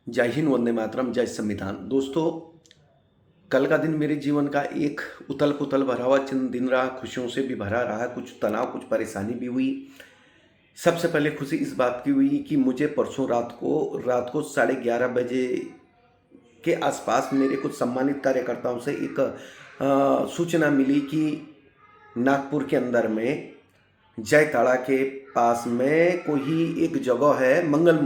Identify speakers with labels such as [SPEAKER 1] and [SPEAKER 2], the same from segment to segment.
[SPEAKER 1] जय हिंद, वंदे मातरम, जय संविधान। दोस्तों, कल का दिन मेरे जीवन का एक उथल-पुथल भरा हुआ दिन रहा, खुशियों से भी भरा रहा, कुछ तनाव, कुछ परेशानी भी हुई। सबसे पहले खुशी इस बात की हुई कि मुझे परसों रात को 11:30 बजे के आसपास मेरे कुछ सम्मानित कार्यकर्ताओं से एक सूचना मिली कि नागपुर के अंदर में जयताड़ा के पास में कोई एक जगह है, मंगल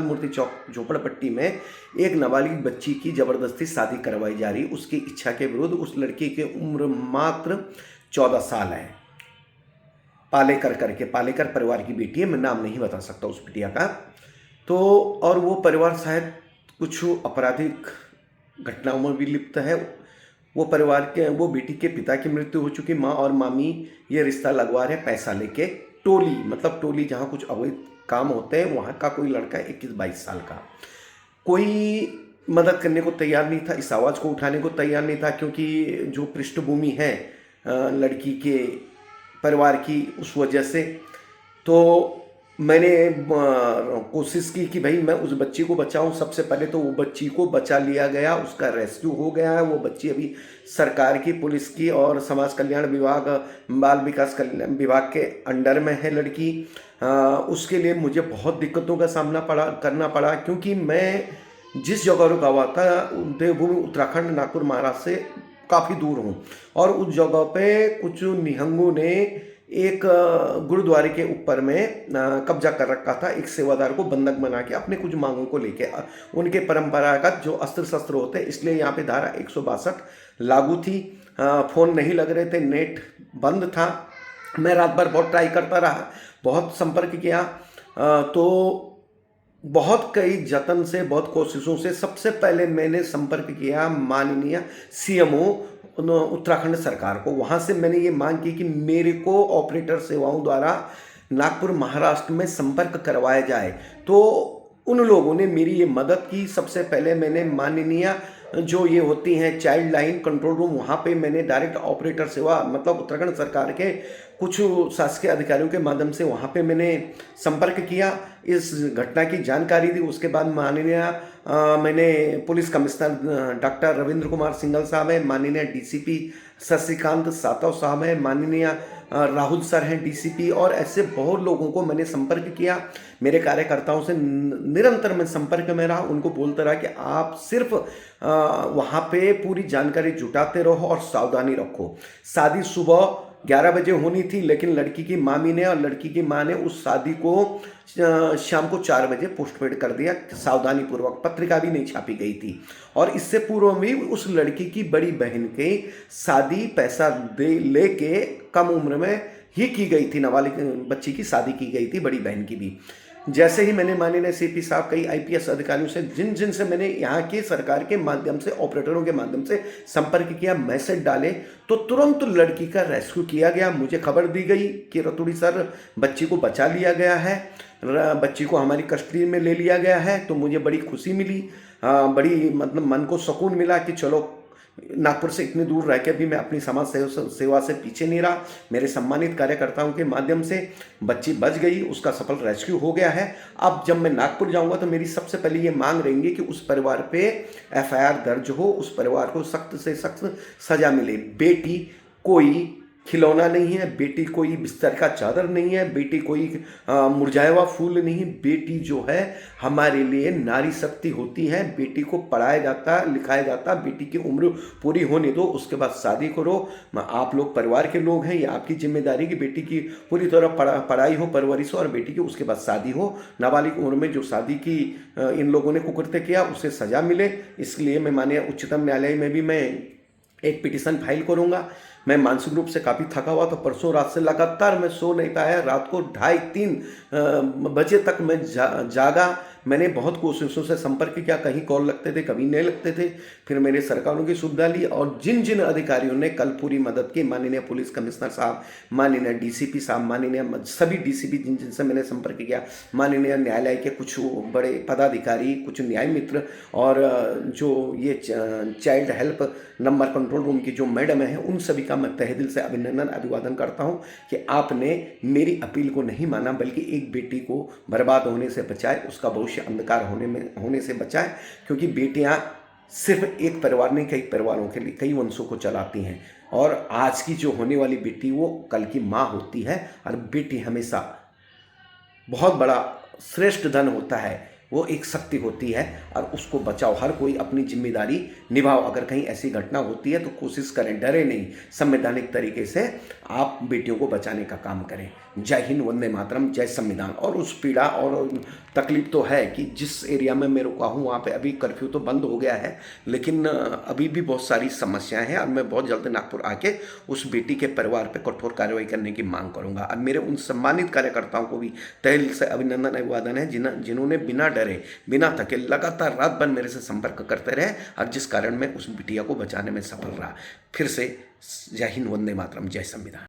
[SPEAKER 1] मूर्ति चौक झोपड़पट्टी में एक नाबालिग बच्ची की ज़बरदस्ती शादी करवाई जा रही। उसकी इच्छा के विरुद्ध। उस लड़की की उम्र मात्र 14 साल है। पालेकर परिवार की बेटी है। मैं नाम नहीं बता सकता उस बिटिया का। तो और वो परिवार शायद कुछ आपराधिक घटनाओं में भी लिप्त है। वो बेटी के पिता की मृत्यु हो चुकी। माँ और मामी ये रिश्ता लगवा रहे पैसा लेके। टोली जहाँ कुछ अवैध काम होते हैं, वहाँ का कोई लड़का 21-22 साल का। कोई मदद करने को तैयार नहीं था, इस आवाज़ को उठाने को तैयार नहीं था, क्योंकि जो पृष्ठभूमि है लड़की के परिवार की, उस वजह से। तो मैंने कोशिश की कि भाई मैं उस बच्ची को बचाऊं। सबसे पहले तो वो बच्ची को बचा लिया गया, उसका रेस्क्यू हो गया है। वो बच्ची अभी सरकार की, पुलिस की और समाज कल्याण विभाग, बाल विकास कल्याण विभाग के अंडर में है लड़की। उसके लिए मुझे बहुत दिक्कतों का सामना करना पड़ा, क्योंकि मैं जिस जगह रुका हुआ था, देवभूमि उत्तराखंड, नागपुर महाराष्ट्र से काफ़ी दूर हूँ। और उस जगह पे कुछ निहंगों ने एक गुरुद्वारे के ऊपर में कब्जा कर रखा था। एक सेवादार को बंधक बना के अपने कुछ मांगों को लेके, उनके परंपरागत जो अस्त्र शस्त्र होते हैं, इसलिए यहाँ पे धारा 162 लागू थी। फ़ोन नहीं लग रहे थे, नेट बंद था। मैं रात भर बहुत ट्राई करता रहा, बहुत संपर्क किया। तो बहुत कई जतन से, बहुत कोशिशों से सबसे पहले मैंने संपर्क किया माननीय सीएमओ उत्तराखंड सरकार को। वहाँ से मैंने ये मांग की कि मेरे को ऑपरेटर सेवाओं द्वारा नागपुर महाराष्ट्र में संपर्क करवाया जाए। तो उन लोगों ने मेरी ये मदद की। सबसे पहले मैंने माननीय जो ये होती हैं चाइल्ड लाइन कंट्रोल रूम, वहाँ पे मैंने डायरेक्ट ऑपरेटर सेवा, मतलब उत्तराखंड सरकार के कुछ शासकीय अधिकारियों के माध्यम से वहाँ पे मैंने संपर्क किया, इस घटना की जानकारी दी। उसके बाद मैंने police commissioner doctor Ravindra Kumar Singhal साहब है, माननीय डीसीपी शशिकांत सातव साहब है, माननीय राहुल सर हैं डीसीपी, और ऐसे बहुत लोगों को मैंने संपर्क किया। मेरे कार्यकर्ताओं से निरंतर मैं संपर्क में रहा, उनको बोलता रहा कि आप सिर्फ वहाँ पे पूरी जानकारी जुटाते रहो और सावधानी रखो। शादी सुबह 11 बजे होनी थी, लेकिन लड़की की मामी ने और लड़की की माँ ने उस शादी को शाम को 4 बजे पोस्टपोन कर दिया, सावधानी पूर्वक। पत्रिका भी नहीं छापी गई थी। और इससे पूर्व में उस लड़की की बड़ी बहन की शादी पैसा दे लेके कम उम्र में ही की गई थी। नाबालिग बच्ची की शादी की गई थी, बड़ी बहन की भी। जैसे ही मैंने माननीय सीपी साहब, कई आईपीएस अधिकारियों से, जिन से मैंने यहाँ की सरकार के माध्यम से, ऑपरेटरों के माध्यम से संपर्क किया, मैसेज डाले, तो तुरंत लड़की का रेस्क्यू किया गया। मुझे खबर दी गई कि रतुड़ी सर, बच्ची को बचा लिया गया है, बच्ची को हमारी कस्टडी में ले लिया गया है। तो मुझे बड़ी खुशी मिली, बड़ी मतलब मन को सुकून मिला कि चलो, नागपुर से इतनी दूर रह के भी मैं अपनी समाज सेवा से पीछे नहीं रहा। मेरे सम्मानित कार्यकर्ताओं के माध्यम से बच्ची बच गई, उसका सफल रेस्क्यू हो गया है। अब जब मैं नागपुर जाऊंगा तो मेरी सबसे पहले ये मांग रहेंगी कि उस परिवार पे एफआईआर दर्ज हो, उस परिवार को सख्त से सख्त सजा मिले। बेटी कोई खिलौना नहीं है, बेटी कोई बिस्तर का चादर नहीं है, बेटी कोई मुरझाया हुआ फूल नहीं। बेटी जो है हमारे लिए नारी शक्ति होती है। बेटी को पढ़ाया जाता, लिखाया जाता, बेटी की उम्र पूरी होने दो, उसके बाद शादी करो। आप लोग परिवार के लोग हैं, ये आपकी जिम्मेदारी कि बेटी की पूरी तरह पढ़ाई हो, परवरिश हो, और बेटी की उसके बाद शादी हो। नाबालिग उम्र में जो शादी की इन लोगों ने कुकृत्य किया, उसे सजा मिले। इसलिए मैं माननीय उच्चतम न्यायालय में भी मैं एक पिटीशन फाइल करूंगा। मैं मानसिक रूप से काफ़ी थका हुआ, तो परसों रात से लगातार मैं सो नहीं पाया। रात को 2:30-3 बजे तक मैं जागा। मैंने बहुत कोशिशों से संपर्क किया, कहीं कॉल लगते थे, कभी नहीं लगते थे। फिर मैंने सरकारों की सुविधा ली, और जिन जिन अधिकारियों ने कल पूरी मदद की, माननीय पुलिस कमिश्नर साहब, माननीय डीसीपी साहब, माननीय सभी डीसीपी जिन जिनसे मैंने संपर्क किया, माननीय न्यायालय के कुछ बड़े पदाधिकारी, कुछ न्याय मित्र, और जो ये child help number control room की जो मैडम है, उन सभी का मैं तहे दिल से अभिनंदन, अभिवादन करता हूं कि आपने मेरी अपील को नहीं माना, बल्कि एक बेटी को बर्बाद होने से बचाए, उसका भविष्य भविष्य अंधकार होने से बचाए, क्योंकि बेटियां सिर्फ एक परिवार नहीं, कई परिवारों के लिए, कई वंशों को चलाती हैं। और आज की जो होने वाली बेटी वो कल की माँ होती है, और बेटी हमेशा बहुत बड़ा श्रेष्ठ धन होता है, वो एक शक्ति होती है, और उसको बचाओ। हर कोई अपनी जिम्मेदारी निभाओ। अगर कहीं ऐसी घटना होती है तो कोशिश करें, डरे नहीं, संवैधानिक तरीके से आप बेटियों को बचाने का काम करें। जय हिंद, वंदे मातरम, जय संविधान। और उस पीड़ा और तकलीफ तो है कि जिस एरिया में मैं रुका हूँ वहाँ पे अभी कर्फ्यू तो बंद हो गया है, लेकिन अभी भी बहुत सारी समस्याएं हैं, और मैं बहुत जल्द नागपुर आके उस बेटी के परिवार पे कठोर कार्रवाई करने की मांग करूंगा। और मेरे उन सम्मानित कार्यकर्ताओं को भी तहे दिल से अभिनंदन अभिवादन है, जिन्होंने बिना डरे, बिना थके लगातार रात भर मेरे से संपर्क करते रहे, और जिस कारण मैं उस बिटिया को बचाने में सफल रहा। फिर से जय हिंद, वंदे मातरम, जय संविधान।